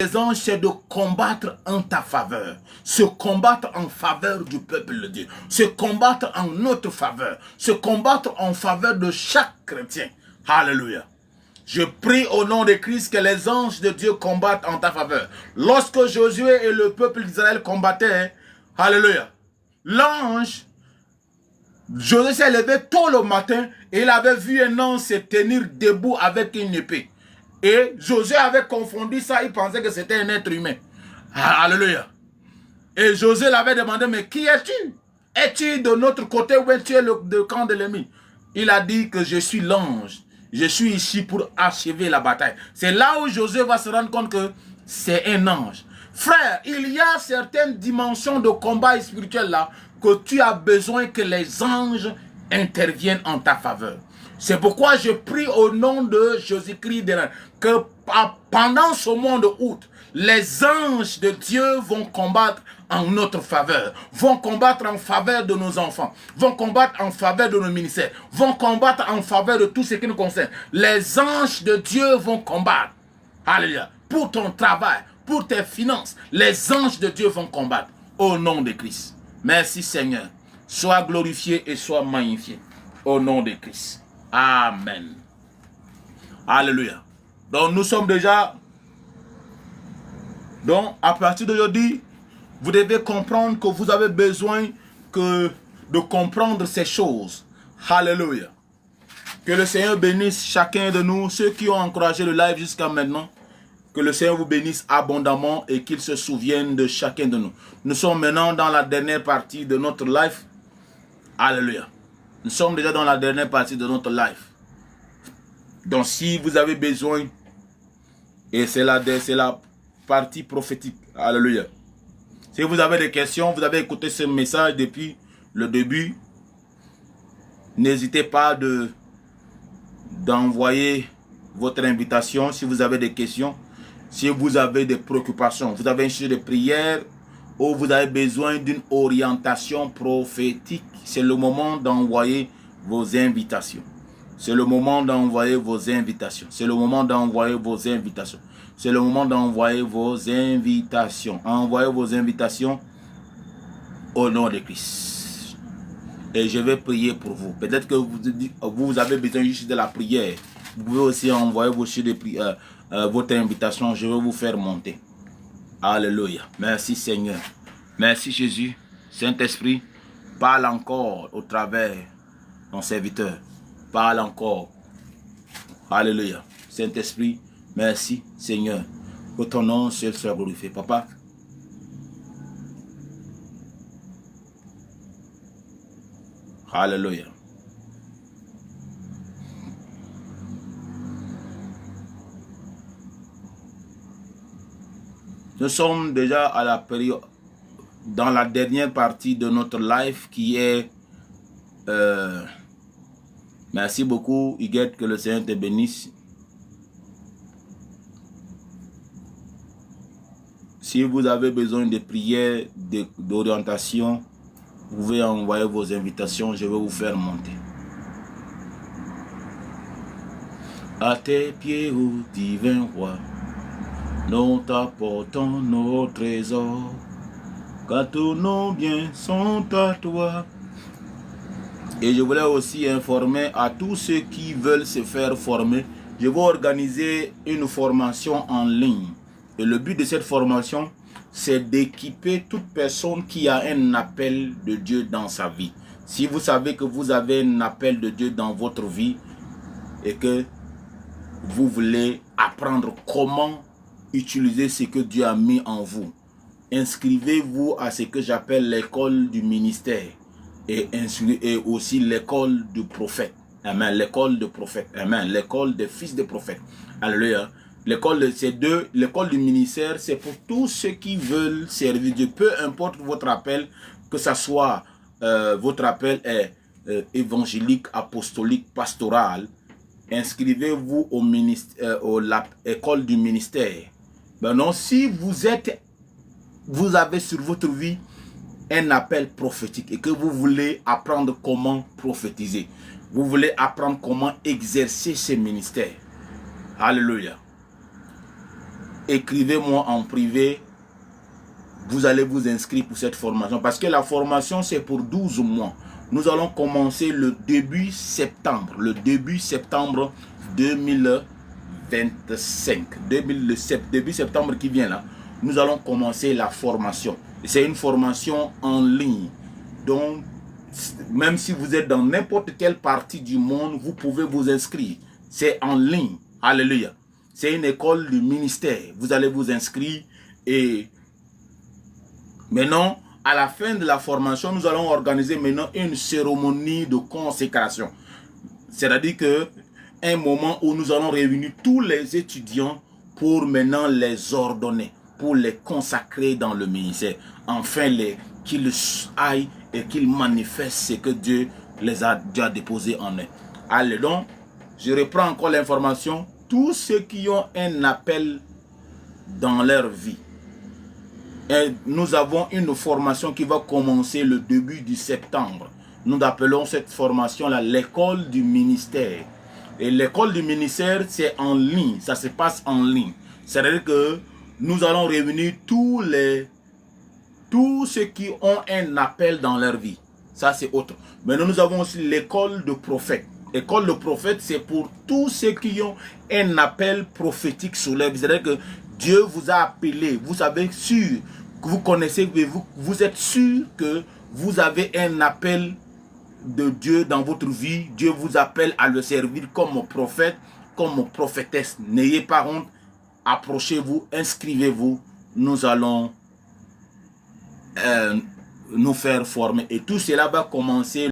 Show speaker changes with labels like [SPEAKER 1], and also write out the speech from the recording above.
[SPEAKER 1] Les anges, c'est de combattre en ta faveur, se combattre en faveur du peuple de Dieu, se combattre en notre faveur, se combattre en faveur de chaque chrétien. Alléluia. Je prie au nom de Christ que les anges de Dieu combattent en ta faveur. Lorsque Josué et le peuple d'Israël combattaient, alléluia, l'ange, Josué s'est levé tôt le matin et il avait vu un ange se tenir debout avec une épée. Et Josué avait confondu ça, il pensait que c'était un être humain. Alléluia. Et Josué l'avait demandé, mais qui es-tu? Es-tu de notre côté ou es-tu le camp de l'ennemi? Il a dit que je suis l'ange. Je suis ici pour achever la bataille. C'est là où Josué va se rendre compte que c'est un ange. Frère, il y a certaines dimensions de combat spirituel là que tu as besoin que les anges interviennent en ta faveur. C'est pourquoi je prie au nom de Jésus-Christ que pendant ce mois de août, les anges de Dieu vont combattre en notre faveur, vont combattre en faveur de nos enfants, vont combattre en faveur de nos ministères, vont combattre en faveur de tout ce qui nous concerne. Les anges de Dieu vont combattre. Alléluia. Pour ton travail, pour tes finances, les anges de Dieu vont combattre au nom de Christ. Merci Seigneur. Sois glorifié et sois magnifié au nom de Christ. Amen. Alléluia. Donc nous sommes déjà... Donc à partir d'aujourd'hui, vous devez comprendre que vous avez besoin de comprendre ces choses. Alléluia. Que le Seigneur bénisse chacun de nous, ceux qui ont encouragé le live jusqu'à maintenant. Que le Seigneur vous bénisse abondamment et qu'il se souvienne de chacun de nous. Nous sommes maintenant dans la dernière partie de notre live. Alléluia. Nous sommes déjà dans la dernière partie de notre live. Donc si vous avez besoin, et c'est la partie prophétique. Alléluia. Si vous avez des questions, vous avez écouté ce message depuis le début, n'hésitez pas d'envoyer votre invitation si vous avez des questions, si vous avez des préoccupations, vous avez un sujet de prière ou vous avez besoin d'une orientation prophétique. C'est le moment d'envoyer vos invitations. C'est le moment d'envoyer vos invitations. C'est le moment d'envoyer vos invitations. C'est le moment d'envoyer vos invitations. Envoyez vos invitations au nom de Christ. Et je vais prier pour vous. Peut-être que vous avez besoin juste de la prière. Vous pouvez aussi envoyer votre invitation. Je vais vous faire monter. Alléluia. Merci Seigneur. Merci Jésus. Saint-Esprit, parle encore au travers de ton serviteur. Parle encore. Alléluia. Saint-Esprit, merci Seigneur. Que ton nom seul soit glorifié. Papa. Alléluia. Nous sommes déjà à la période, dans la dernière partie de notre live qui est... merci beaucoup, Huguette, que le Seigneur te bénisse. Si vous avez besoin de prières, d'orientation, vous pouvez envoyer vos invitations, je vais vous faire monter. À tes pieds, ô divin roi, nous t'apportons nos trésors, car tous nos biens sont à toi. Et je voulais aussi informer à tous ceux qui veulent se faire former, je vais organiser une formation en ligne. Et le but de cette formation, c'est d'équiper toute personne qui a un appel de Dieu dans sa vie. Si vous savez que vous avez un appel de Dieu dans votre vie et que vous voulez apprendre comment utiliser ce que Dieu a mis en vous, inscrivez-vous à ce que j'appelle l'école du ministère et aussi l'école du prophète. Amen. L'école de prophète. Amen. L'école des fils de prophète. Alléluia. L'école du ministère, c'est pour tous ceux qui veulent servir Dieu. Peu importe votre appel, que ce soit votre appel est évangélique, apostolique, pastoral, inscrivez-vous au l'école du ministère. Maintenant, si vous avez sur votre vie un appel prophétique et que vous voulez apprendre comment prophétiser, vous voulez apprendre comment exercer ce ministère. Alléluia. écrivez-moi en privé. Vous allez vous inscrire pour cette formation. Parce que la formation, c'est pour 12 mois. Nous allons commencer le début septembre. Le début septembre 2025. Début septembre qui vient là. Nous allons commencer la formation. C'est une formation en ligne. Donc, même si vous êtes dans n'importe quelle partie du monde, vous pouvez vous inscrire. C'est en ligne. Alléluia. C'est une école du ministère. Vous allez vous inscrire et maintenant, à la fin de la formation, nous allons organiser maintenant une cérémonie de consécration. C'est-à-dire que un moment où nous allons réunir tous les étudiants pour maintenant les ordonner, pour les consacrer dans le ministère. Enfin, qu'ils aillent et qu'ils manifestent ce que Dieu les a déjà déposé en eux. Allez donc, je reprends encore l'information. Tous ceux qui ont un appel dans leur vie, et nous avons une formation qui va commencer le début du septembre. Nous appelons cette formation-là l'école du ministère. Et l'école du ministère, c'est en ligne. Ça se passe en ligne. C'est-à-dire que nous allons réunir tous ceux qui ont un appel dans leur vie. Ça, c'est autre. Maintenant, nous avons aussi l'école de prophètes. L'école de prophètes, c'est pour tous ceux qui ont un appel prophétique sur leur vie. C'est-à-dire que Dieu vous a appelé. Vous savez sûr que vous connaissez, vous êtes sûr que vous avez un appel de Dieu dans votre vie. Dieu vous appelle à le servir comme prophète, comme prophétesse. N'ayez pas honte. Approchez-vous, inscrivez-vous. Nous allons nous faire former. Et tout cela va commencer